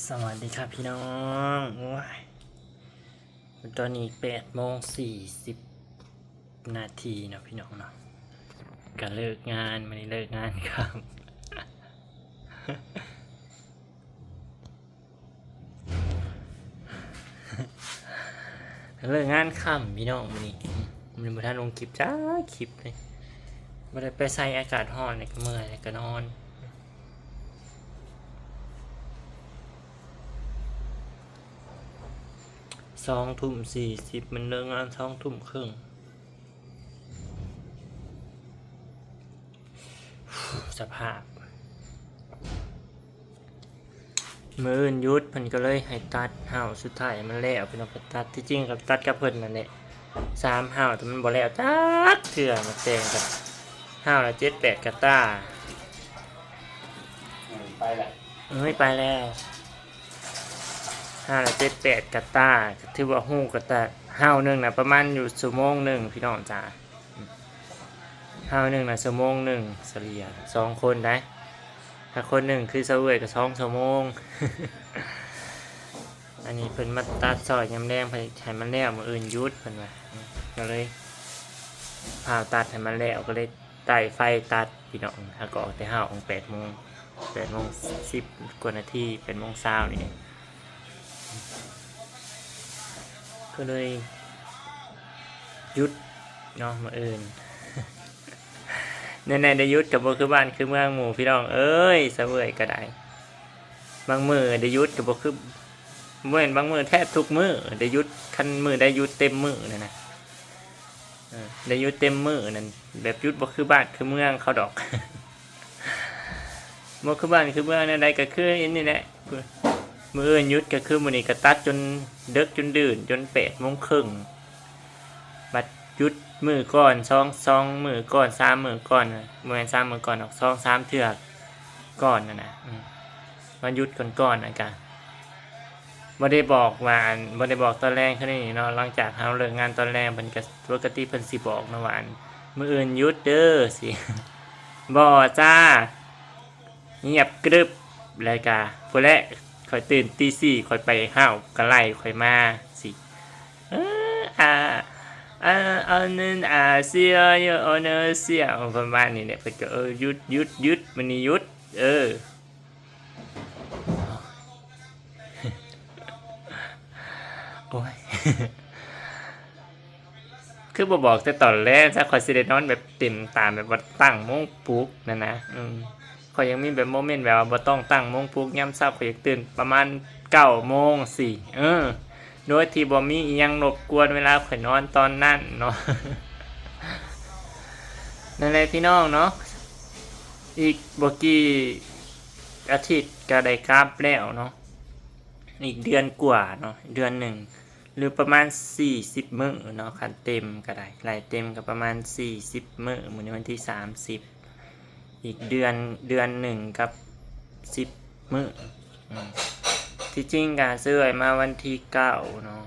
สวัสดีครับพี่น้องโอ้ยตอนนี้8:40เนาะพี่น้องเนาะก็เลิกงานไม่ได้เลิกงานครับ เลิกงานค่ำพี่น้องมันนี่มันมาทันลงคลิปจ้าคลิปเลยไม่ได้ไปใส่อากาศร้อนเลยก็เมื่อยก็นอน2:40มันเลิกงาน2:30สภาพมืออื่นยุดเพิ่นก็เลยให้ตัดห่าวสุดท้ายมันแล้วเป็นเอาไปตัดที่จริงกับตัดกับเพิ่นนั่นแหละ3ห่าวแต่มันบ่แล้วจักเทื่อมาแต่งกับห่าวละ7-8กะตาไปแหละไปแล้วห่าวละ7-8กะตาถือว่าฮู้กะตาห่าวหนึงน่ะประมาณอยู่ชั่วโมงหนึงพี่น้องจ้าห่าวหนึงน่ะชั่วโมงหนึงเฉลี่ย2คนได้ถ้าคนหนึ่งคือเสวยก็2ชั่วโมง อันนี้เพิ่นมาตัดซอยยำแรงไปให้มันแล้วมื้ออื่นหยุดเพิ่นว่าก็เลยพาตัดให้มันแล้วก็เลยไต่ไฟตัดพี่น้องแล้วก็ออกแต่ห้าของ8:10กว่านาที8:20นี่ก็เลยหยุดเนาะมื้ออื่น ในได้หยุดกับบ่คือบ้านคือเมืองหมู่พี่น้องเอ้ยเสวยก็ได้บางมื้อได้หยุดก็บ่คือเมื่อบางมื้อแทบทุกมื้อได้หยุดคันมื้อได้หยุดเต็มมื้อนั่นนะได้หยุดเต็มมื้อนั่นแบบหยุดบ่คือบ้านคือเมืองเขาดอก บ่คือบ้านคือเมืองนั่นใดก็คืออันนี้แหละมื้ออื่นหยุดก็คือมื้อนี้ก็ตัดจนดึกจนดื่นจน8:30บัดหยุดมื้อก่อน2มื้อก่อน3มื้อก่อนบ่แม่น3มื้อก่อนดอก2-3เทื่อก่อนนั่นน่ะวันหยุดก่อนๆนั่นก็บ่ได้บอกว่าบ่ได้บอกตอนแรกคือนี่เนาะหลังจากเฮาเลิกงานตอนแรกเพิ่นก็ปกติเพิ่นสิบอกนะว่ามื้ออื่นหยุดเด้อสิ บ่จ้าเงียบกรึบแล้วก็พุ่นแหละค่อยตื่นตี4ค่อยไปห้าวก็ไล่ค่อยมาสิเอออันนั้นเสียอยู่อันนั้นเสียประมาณนี้แหละเพิ่นก็หยุดมื้อนี้หยุดโอ้ย คือบอกแต่ตอนแรกถ้าคอยสิได้นอนแบบเต็มตามแบบว่าตั้งโมงปลุกนั่นนะคอยยังมีแบบโมเมนต์แบบว่าบ่ต้องตั้งโมงปลุกยามเช้าคอยอยากตื่นประมาณ9:00 นสิโดยที่บ่มีอีหยังรบกวนเวลาข่อยนอนตอนนั้นเนาะ นั่นแหละพี่น้องเนาะอีกบ่กี่อาทิตย์ก็ได้กลับแล้วเนาะอีกเดือนกว่าเนาะเดือนหนึ่งหรือประมาณ40มื้อเนาะคันเต็มก็ได้รายเต็มก็ประมาณ40มื้อมื้อนี้วันที่30อีกเดือนหนึ่งกับ10มื้อที่จริงก็ซื้อไว้มาวันที่9เนาะ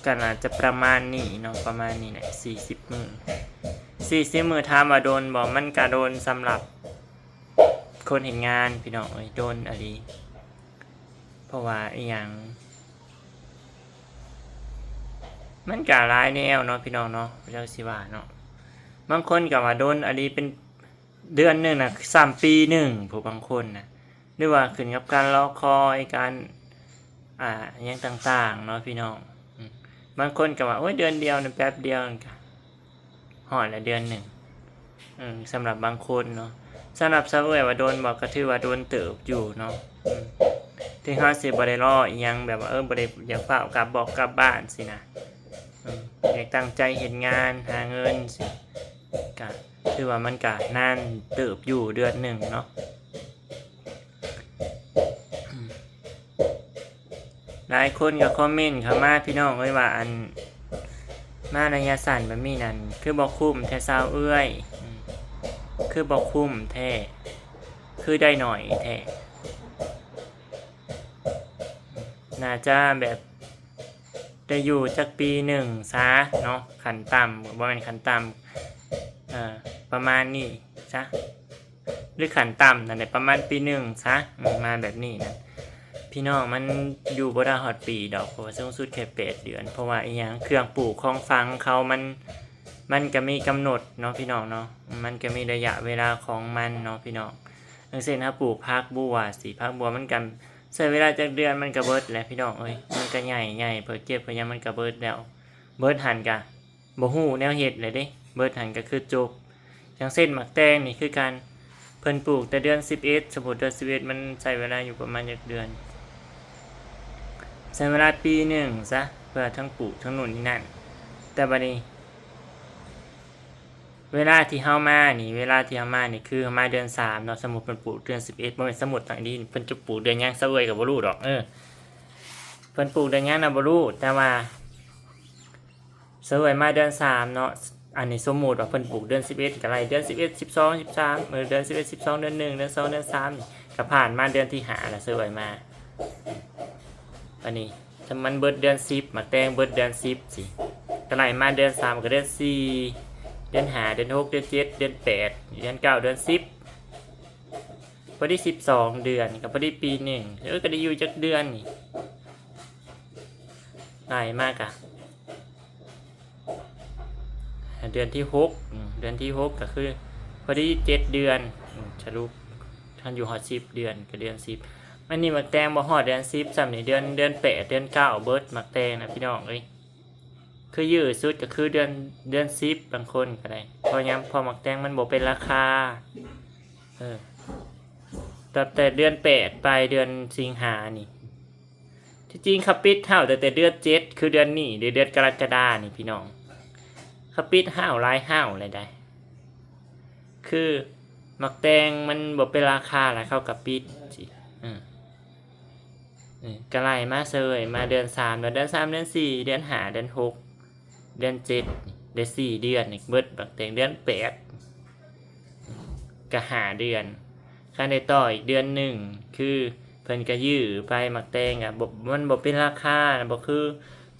ก็น่าจะประมาณนี้เนาะประมาณนี้แหละ40มื้อ40มื้อถามว่าโดนบ่มันก็โดนสำหรับคนเฮ็ดงานพี่น้องโดนอะลีเพราะว่าอีหยังมันก็หลายแนวเนาะพี่น้องเนาะเจ้าสิว่าเนาะบางคนก็ว่าโดนอันนี้เป็นเดือนหนึ่งน่ะ3ปีหนึ่งผู้บางคนน่ะหรือว่าขึ้นกับการรอคอยการอหยังต่างๆเนาะพี่น้องบางคนก็ว่าโอ้ยเดือนเดียวนี่แป๊บเดียวก็ฮอดละเดือนหนึ่งสำหรับบางคนเนาะสำหรับซะเว้ยว่าโดนบอกก็ถือว่าโดนเติบอยู่เนาะถึงเฮาสิบ่ได้รออีหยังแบบว่าบ่ได้อยากฝากกลับบ้านสินะอยากตั้งใจเฮ็ดงานหาเงินสิก็ถือว่ามันก็นานเติบอยู่เดือนหนึ่งเนาะหลายคนก็คอมเมนต์เข้ามาพี่น้องเอ้ยว่ามาระยะสั้นแบบนี้นั่นคือบ่คุ้มแท้ซาวเอื้อยคือบ่คุ้มแท้คือได้หน่อยแท้น่าจะแบบได้อยู่จักปีหนึ่งซะเนาะขั้นต่ำบ่แม่นขั้นต่ำประมาณนี้ซะหรือขั้นต่ำนั่นแหละประมาณปีหนึ่งซะมาแบบนี้นะ พี่น้องมันอยู่บ่ได้ฮอดปีดอกเพราะว่าสูงสุดแค่8 เดือนเพราะว่าอีหยังเครื่องปลูกของฟังเขามันก็มีกำหนดเนาะพี่น้องเนาะมันก็มีระยะเวลาของมันเนาะพี่น้องอย่างเช่นถ้าปลูกผักบัวสิผักบัวมันก็ใช้เวลาจักเดือนมันก็เบิดแล้วพี่น้องเอ้ยมันก็ใหญ่เพิ่นเก็บเพิ่นยังมันก็เบิดแล้วเบิดหันก็บ่ฮู้แนวเฮ็ดเลยเด้เบิดหันก็คือจบอย่างเช่นหมักแตงนี่คือการเพิ่นปลูกแต่เดือน11สมมุติเดือน11มันใช้เวลาอยู่ประมาณจักเดือนใช้เวลาปีหนึ่งซะเพื่อทั้งปลูกทั้งนู่นนี่นั่นแต่บัดนี้เวลาที่เฮามานี่คือเฮามาเดือน3เนาะสมมุติเพิ่นปลูกเดือน11บ่แม่นสมมุติต่างนี้เพิ่นจะปลูกเดือนหยังซะเว้ยก็บ่รู้ดอกเพิ่นปลูกเดือนหยังน่ะบ่รู้แต่ว่าเสวยมาเดือน3เนาะอันนี้สมมุติว่าเพิ่นปลูกเดือน11ก็ไล่เดือน11 12 13เดือน11 12เดือน1เดือน2เดือน3นี่ก็ผ่านมาเดือนที่5แล้วเสวยมาอันนี้ถ้ามันเบิดเดือน10มาแตงเบิดเดือน10สิก็ไล่มาเดือน3ก็เดือน4เดือน5เดือน6เดือน7เดือน8เดือน9เดือน10พอดี12เดือนก็พอดีปีหนึ่งก็ได้อยู่จักเดือนนี่ไล่มากอ่ะเดือนที่6ก็คือพอดี7เดือนสรุปท่านอยู่ฮอด10เดือนก็เดือน10มันนี่มักแตงบ่ฮอดเดือน10ซ้ำนี่เดือน8เดือน9เบิดมักแตงนะพี่น้องเอ้ยคือยืดสุดก็คือเดือน10บางคนก็ได้เพราะพอมักแตงมันบ่เป็นราคาแต่เดือน8ไปเดือนสิงหานี่ที่จริงเขาปิดเฮาแต่เดือน7คือเดือนนี้เดือนกรกฎานี่พี่น้องเขาปิดห้าวหลายห้าวเลยได้คือมักแตงมันบ่เป็นราคาแล้วเข้ากับปิดสิก็ไล่มาเซยมาเดือน3เดือน3เดือน4เดือน5เดือน6เดือน7เดือน4เดือนนี่เบิดมักแตงเดือน8ก็5เดือนคันได้ต่ออีกเดือนหนึ่งคือเพิ่นก็ยื้อไปมักแตงมันบ่เป็นราคาบ่คือ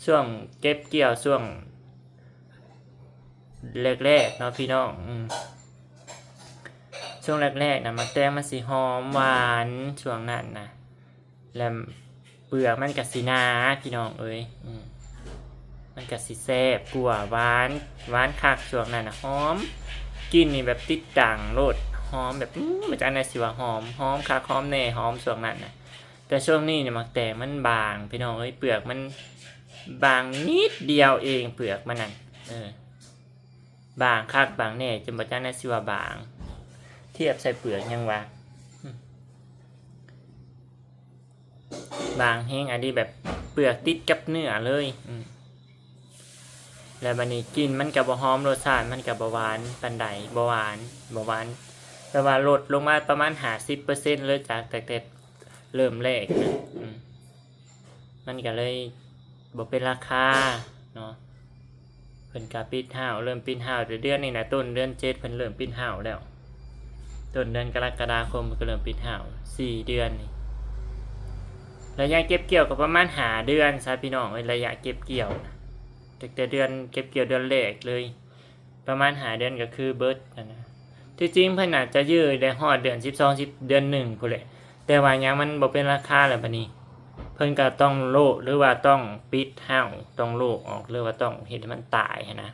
ช่วงเก็บเกี่ยวช่วงแรกๆเนาะพี่น้องช่วงแรกๆนะมักแตงมันสิหอมหวานช่วงนั้นนะแล้วเปลือกมันก็สิหนาพี่น้องเอ้ยมันก็สิแซ่บกว่าหวานคักช่วงนั้นนะหอมกินนี่แบบติดดังโลดหอมแบบมันจะอันไหนสิว่าหอมคักหอมแน่หอมช่วงนั้นนะแต่ช่วงนี้เนี่ยมักแตงมันบางพี่น้องเอ้ยเปลือกมันบางนิดเดียวเองเปลือกมันนั่นบางคักบางแน่จนบ่จักได้สิว่าบางเทียบใส่เปลือกยังว่าบางแห้งอันนี้แบบเปลือกติดกับเนื้อเลยแล้วบัดนี้กินมันก็บ่หอมรสชาติมันก็บ่หวานปานใดบ่หวานแต่ว่าลดลงมาประมาณ 50% เลยจากแต่เริ่มแรกนะมันก็เลยบ่เป็นราคาเนาะเพิ่นก็ปิดห้าวเริ่มปิดห้าวเดือนนี้นะต้นเดือน7เพิ่นเริ่มปิดห้าวแล้วต้นเดือนกรกฎาคมก็เริ่มปิดห้าว4เดือนนี่ระยะเก็บเกี่ยวก็ประมาณ5เดือนซะพี่น้องระยะเก็บเกี่ยวแต่เดือนเก็บเกี่ยวเดือนแรกเลยประมาณ5เดือนก็คือเบิดนะที่จริงเพิ่นอาจจะยื้อได้ฮอดเดือน12เดือน1พุ่นแหละแต่ว่ายังมันบ่เป็นราคาแล้วบัดนี้เพิ่นก็ต้องโละหรือว่าต้องปิดห้าวต้องโละออกหรือว่าต้องเฮ็ดให้มันตายนะ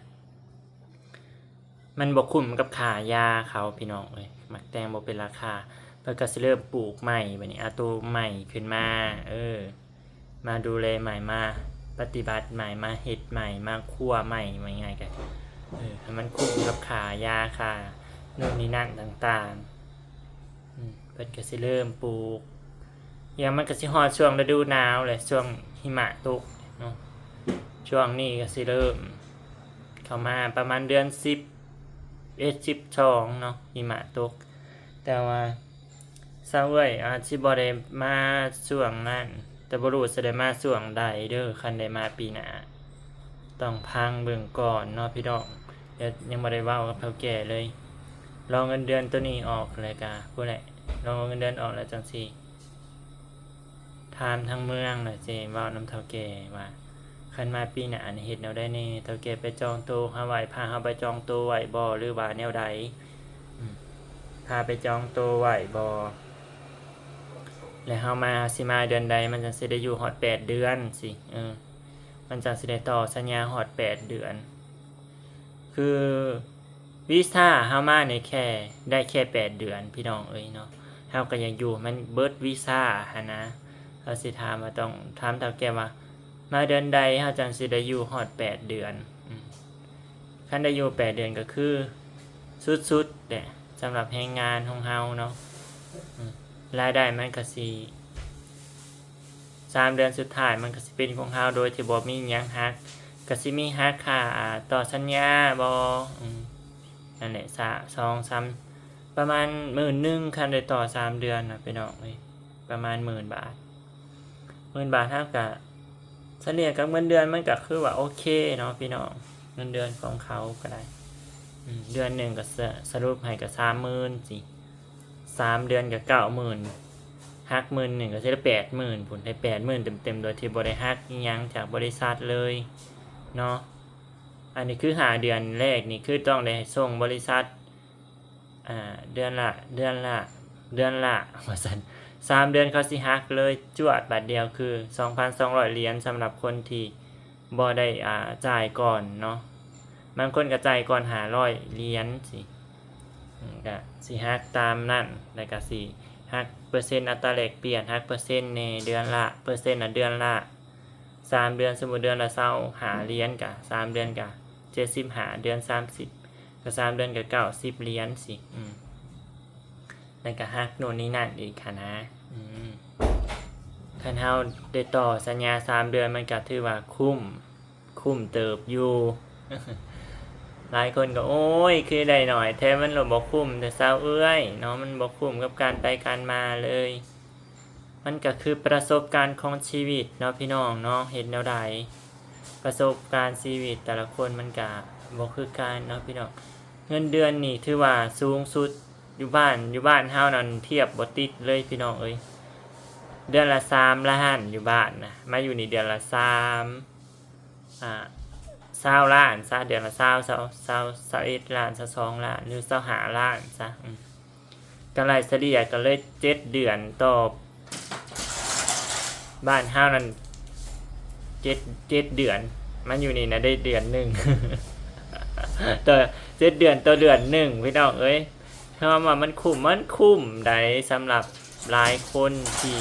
มันบ่คุ้มกับค่ายาเขาพี่น้องเอ้ยมักแตงบ่เป็นราคาเพิ่นก็สิเริ่มปลูกใหม่บัดนี้เอาตัวใหม่ขึ้นมามาดูแลใหม่มาปฏิบัติใหม่มาเฮ็ดใหม่มาคั่วใหม่ว่าง่ายๆก็ให้มันคุ้มกับค่ายาค่านู่นนี่นั่นต่างๆเพิ่นก็สิเริ่มปลูกอย่างมันก็สิฮอดช่วงฤดูหนาวเลยช่วงหิมะตกเนาะช่วงนี้ก็สิเริ่มเข้ามาประมาณเดือน12เนาะหิมะตกแต่ว่าซาเว้ยอาจสิบ่ได้มาช่วงนั้นแต่บ่รู้สิได้มาช่วงใดเด้อคันได้มาปีหน้าต้องพังเบิ่งก่อนเนาะพี่น้องยังบ่ได้เว้ากับเฒ่าแก่เลยรอเงินเดือนตัวนี้ออกเลยกะผู้ใดรอเงินเดือนออกแล้วจังซี่ถามทางเมืองน่ะเจเว้านำเฒ่าแก่ว่าคันมาปีหน้านี่เฮ็ดแนวใดแน่เฒ่าแก่ไปจองโต๊ะหาไว้พาเฮาไปจองโต๊ะไว้บ่หรือว่าแนวใดพาไปจองโต๊ะไว้บ่ แล้วเฮามาสิมาเดือนใดมันจะสิได้อยู่ฮอด8 เดือนสิมันจะสิได้ต่อสัญญาฮอด8 เดือนคือวีซ่าเฮามาในแค่ได้แค่8 เดือนพี่น้องเอ้ยเนาะเฮาก็ยังอยู่มันเบิดวีซ่าหั่นนะเฮาสิถามว่าต้องถามเฒ่าแก่ว่ามาเดือนใดเฮาจังสิได้อยู่ฮอด8 เดือนคันได้อยู่8 เดือนก็คือสุดๆแหละสำหรับแรงงานของเฮาเนาะรายได้มันก็สิ3 เดือนสุดท้ายมันก็สิเป็นของเฮาโดยที่บ่มีหยังหักก็สิมีหักค่าต่อสัญญาบ่นั่นแหละ2-3ประมาณ 10,000 คันได้ต่อ3 เดือนน่ะพี่น้องเอ้ยประมาณ 10,000 บาท10,000 บาทเท่ากับเฉลี่ยกับเงินเดือนมันก็คือว่าโอเคเนาะพี่น้องเงินเดือนของเขาก็ได้เดือนหนึ่งก็สรุปให้ก็ 30,000 สิ3 เดือนก็ 90,000 หัก 10,000 ก็สิได้ 80,000 พุ่นได้ 80,000 เต็มๆโดยที่บ่ได้หักอิหยังจากบริษัทเลยเนาะอันนี้คือ5 เดือนแรกนี่คือต้องได้ส่งบริษัทเดือนละว่าซั่น3 เดือนเขาสิหักเลยจวดบาทเดียวคือ 2,200 เหรียญสำหรับคนที่บ่ได้จ่ายก่อนเนาะบางคนก็จ่ายก่อน500 เหรียญสิก็สิหักตามนั้นแล้วก็สิหักเปอร์เซ็นต์อัตราแลกเปลี่ยนหักเปอร์เซ็นต์ในเดือนละเปอร์เซ็นต์เดือนละ3 เดือนสมมุติเดือนละ25 เหรียญก็3 เดือนก็75 เดือน30ก็3 เดือนก็90 เหรียญสิแล้วก็หักโน่นนี่นั่นอีกค่ะนะคันเฮาได้ต่อสัญญา3 เดือนมันก็ถือว่าคุ้มเติบอยู่ หลายคนก็โอ้ยคือได้หน่อยแท้มันบ่คุ้มแต่เศร้าเอ้ยเนาะมันบ่คุ้มกับการไปการมาเลยมันก็คือประสบการณ์ของชีวิตเนาะพี่น้องเนาะเห็นแนวใดประสบการณ์ชีวิตแต่ละคนมันก็บ่คือกันเนาะพี่น้องเงินเดือนนี่ถือว่าสูงสุดอยู่บ้านเฮานั่นเทียบบ่ติดเลยพี่น้องเอ้ยเดือนละ3 ล้านอยู่บ้านนะมาอยู่นี่เดือนละ20 ล้านซะเดือนละ21 ล้าน22 ล้านหรือ25 ล้านซะกำไรเฉลี่ยก็เลย7 เดือนต่อบ้านเฮานั่น7 เดือนมันอยู่นี่นะได้เดือนหนึ่ง ต่อ7 เดือนต่อเดือนหนึ่งพี่น้องเอ้ยเพราะว่ามันคุ้มได้สำหรับหลายคนที่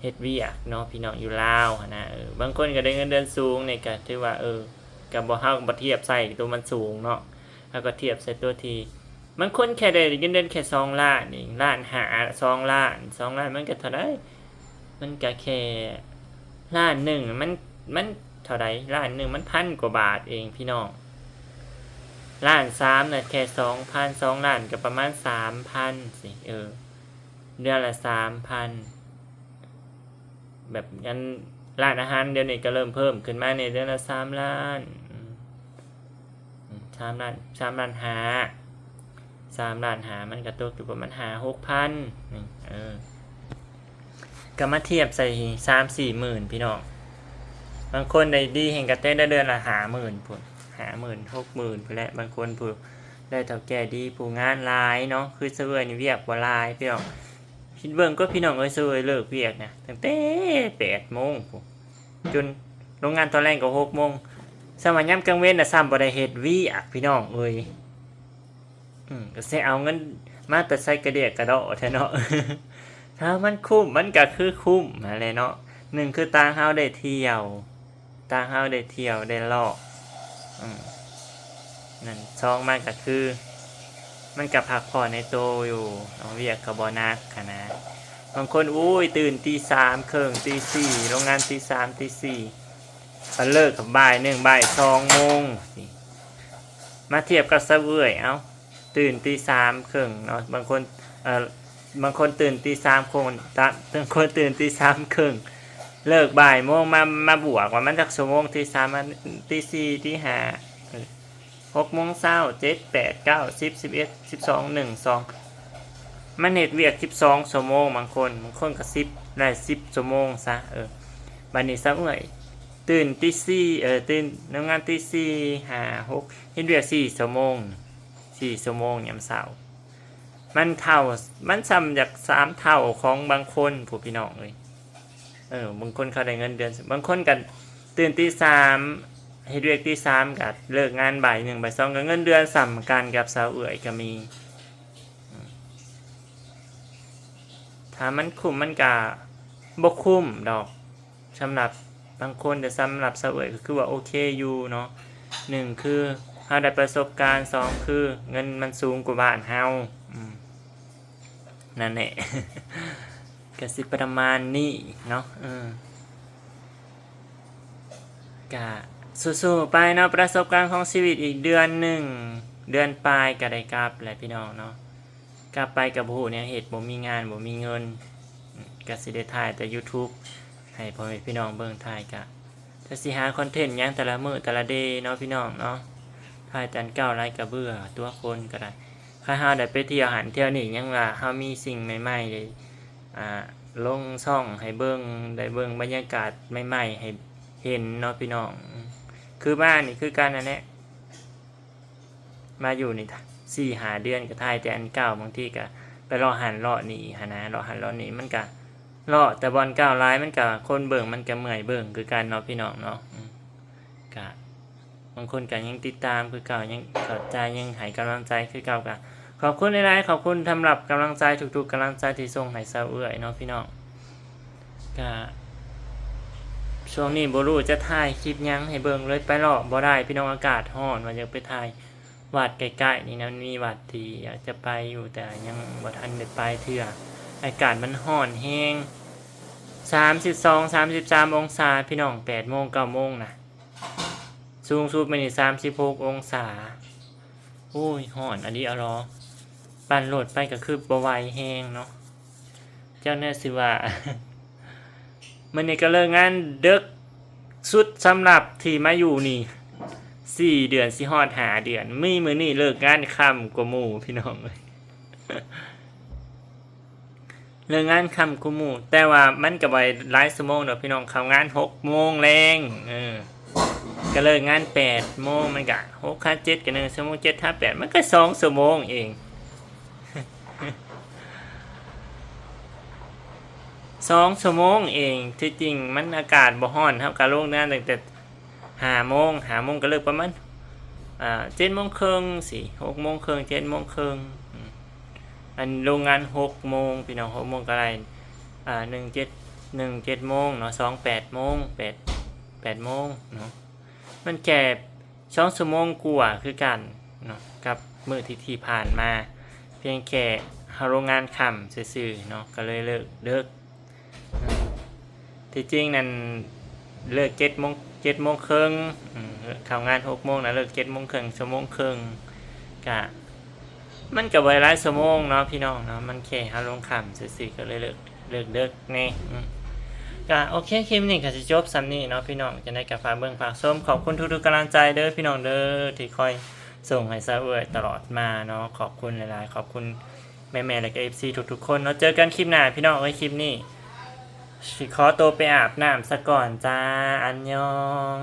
เฮ็ดเวียกเนาะพี่น้องอยู่ลาวนะบางคนก็ได้เงินเดือนสูงนี่ก็ถือว่าก็บ่เฮาบ่เทียบใส่ตัวมันสูงเนาะแล้วก็เทียบใส่ตัวที่บางคนแค่ได้เงินเดือนแค่2 ล้านนี่ล้านหา2 ล้านมันก็เท่าใดมันก็แค่ล้านหนึ่งมันเท่าใดล้านหนึ่งมัน1,000 กว่าบาทเองพี่น้องล้าน3น่ะแค่ 2,000 2 ล้านก็ประมาณ 3,000 สิเดือนละ 3,000แบบงั้นร้านอาหารเดี๋ยวนี้ก็เริ่มเพิ่มขึ้นมาในเดือนละ3 ล้าน3 ล้าน3 ล้าน5 3 ล้าน5มันก็ตกอยู่ประมาณ6,000ก็มาเทียบใส่ 3-4 หมื่นพี่น้องบางคนได้ดีเห็นก็ได้เดือนละ50,000พุ่น50,000 60,000พุ่นแหละบางคนผู้ได้เฒ่าแก่ดีผู้งานหลายเนาะคือเสื้อนี่เวียกบ่หลายพี่น้องคิดเบิ่งก็พี่น้องเอ้ยเสื้อเลิกเวียกนะตั้งแต่ 8 โมงพุ่นจนโรงงานตอนแรกก็ 6 โมงสมัยยามกลางเว้นน่ะซ้ำบ่ได้เฮ็ดเวียกพี่น้องเอ้ยก็สิเอาเงินมาแต่ใส่กระเดียกกระดอแท้เนาะ ถ้ามันคุ้มมันก็คือคุ้มนั่นแหละเนาะ1คือต่างเฮาได้เที่ยวได้เลาะนั่น2มันก็คือมันก็พักผ่อนในโตอยู่เอาเวียกก็บ่หนักค่ะนะบางคนอุ้ยตื่นตี 3 ครึ่งตี 4โรงงานตี 3 ตี 4ก็เลิกกับบ่าย 1 บ่าย 2 โมงมาเทียบกับซะเว้ยเอ้าตื่นตี 3 ครึ่งเนาะบางคนตื่นตี 3 ครึ่งบางคนตื่นตี 3 ครึ่งเลิกบ่ายโมงมาบวกว่ามันจักชั่วโมงตี 3 มาตี 4 ตี 5 6 โมงเช้า 7 8 9 10 11 12 1 2มันเฮ็ดเวียก12 ชั่วโมงบางคนก็10ได้10 ชั่วโมงซะบัดนี้ซะเอ้ยตื่นตี 4ตื่นทำงานตี 4 5 6เฮ็ดเวียก4 ชั่วโมงยามเช้า มันเท่ามันซ้ำจาก3 เท่าของบางคนผู้พี่น้องเลยบางคนเขาได้เงินเดือนบางคนกันตื่นตี 3เฮ็ดเวียกตี 3ก็เลิกงานบ่าย 1บ่าย 2ก็เงินเดือนส่ำกันกับสาวเอื้อยก็มีถ้ามันคุ้มมันก็บ่คุ้มดอกสำหรับบางคนแต่สำหรับสาวเอื้อยก็คือว่าโอเคอยู่เนาะ1คือเฮาได้ประสบการณ์2คือเงินมันสูงกว่าบ้านเฮานั่นแหละ ก็สิประมาณนี้เนาะก็สู้ๆไปเนาะประสบการณ์ของชีวิตอีกเดือนหนึ่งเดือนปลายก็ได้กลับแหละพี่น้องเนาะกลับไปกับผู้เนี่ยเหตุบ่มีงานบ่มีเงินก็สิได้ถ่ายแต่ YouTube ให้พ่อแม่พี่น้องเบิ่งถ่ายก็ถ้าสิหาคอนเทนต์หยังแต่ละมื้อแต่ละเดย์เนาะพี่น้องเนาะถ่ายแต่อันเก่าหลายก็เบื่อตัวคนก็ได้ถ้าเฮาได้ไปเที่ยวหันเที่ยวนี่ยังว่าเฮามีสิ่งใหม่ๆเลยลงช่องให้เบิ่งได้เบิ่งบรรยากาศใหม่ๆให้เห็นเนาะพี่น้องคือบ้านนี่คือการนั่นแหละมาอยู่นี่4-5 เดือนก็ถ่ายแต่อันเก่าบางทีก็ไปรอหันรอนี่หานะรอหันรอนี่มันก็รอแต่บอลเก่าหลายมันก็คนเบิ่งมันก็เมื่อยเบิ่งคือการเนาะพี่น้องเนาะก็บางคนก็ยังติดตามคือเก่ายังเข้าใจยังให้กำลังใจคือเก่าก็ขอบคุณหลายๆขอบคุณสำหรับกำลังใจทุกๆกำลังใจที่ส่งให้สาวเอื้อยเนาะพี่น้องก็ช่วงนี้บ่รู้จะถ่ายคลิปยังให้เบิ่งเลยไปรอบ่ได้พี่น้องอากาศร้อนว่าอยากไปถ่ายวัดใกล้ๆนี่นะมีวัดที่อยากจะไปอยู่แต่ยังบ่ทันได้ไปเทื่ออากาศมันร้อนแฮง32-33 องศาพี่น้อง8 โมง 9 โมงนะสูงสุดมื้อนี้36 องศาโอ้ยร้อนอันนี้เอาหรอปั่นรถไปก็คือบ่ไหวแฮงเนาะเจ้าแน่สิว่า มื้อนี้ก็เลิกงานดึกสุดสำหรับที่มาอยู่นี่4 เดือนสิฮอด5 เดือนมื้อนี้เลิกงานค่ำกว่าหมู่พี่น้องเอ้ย เลิกงานค่ำกว่าหมู่แต่ว่ามันก็บ่หลายชั่วโมงดอกพี่น้องเข้างาน6 โมงแลงก็เลิกงาน8 โมงมันก็6 5 7ก็1 ชั่วโมง7 5 8มันก็2 ชั่วโมงเอง2 ชั่วโมงเองที่จริงมันอากาศบ่ร้อนเฮาก็ลงงานตั้งแต่5 โมงก็เลิกประมาณ7 โมงครึ่งสิ6 โมงครึ่ง7 โมงครึ่งอันโรงงาน6 โมงพี่น้อง6 โมงก็ได้1 7 โมงเนาะ2 8 โมง8 โมงเนาะมันแค่2 ชั่วโมงกว่าคือกันเนาะกับมื้อที่ผ่านมาเพียงแค่เฮาโรงงานค่ำซื่อๆเนาะก็เลยเลิกที่จริงนั่นเลิก7 โมงครึ่งเข้างาน6 โมงนะเลิก7 โมงครึ่งชั่วโมงครึ่งก็มันก็บ่หลายชั่วโมงเนาะพี่น้องเนาะมันแค่เฮาลงค่ำซื่อๆก็เลยเลิกแน่ก็โอเคคลิปนี้ก็สิจบส่ำนี้เนาะพี่น้องจะได้ก็ฝากเบิ่งฝากชมขอบคุณทุกๆกำลังใจเด้อพี่น้องเด้อที่คอยส่งให้สาวเอื้อยตลอดมาเนาะขอบคุณหลายๆขอบคุณแม่ๆและก็ FC ทุกๆคนเนาะเจอกันคลิปหน้าพี่น้องคลิปนี้สิขอตัวไปอาบน้ำซะก่อนจ้าอันยอง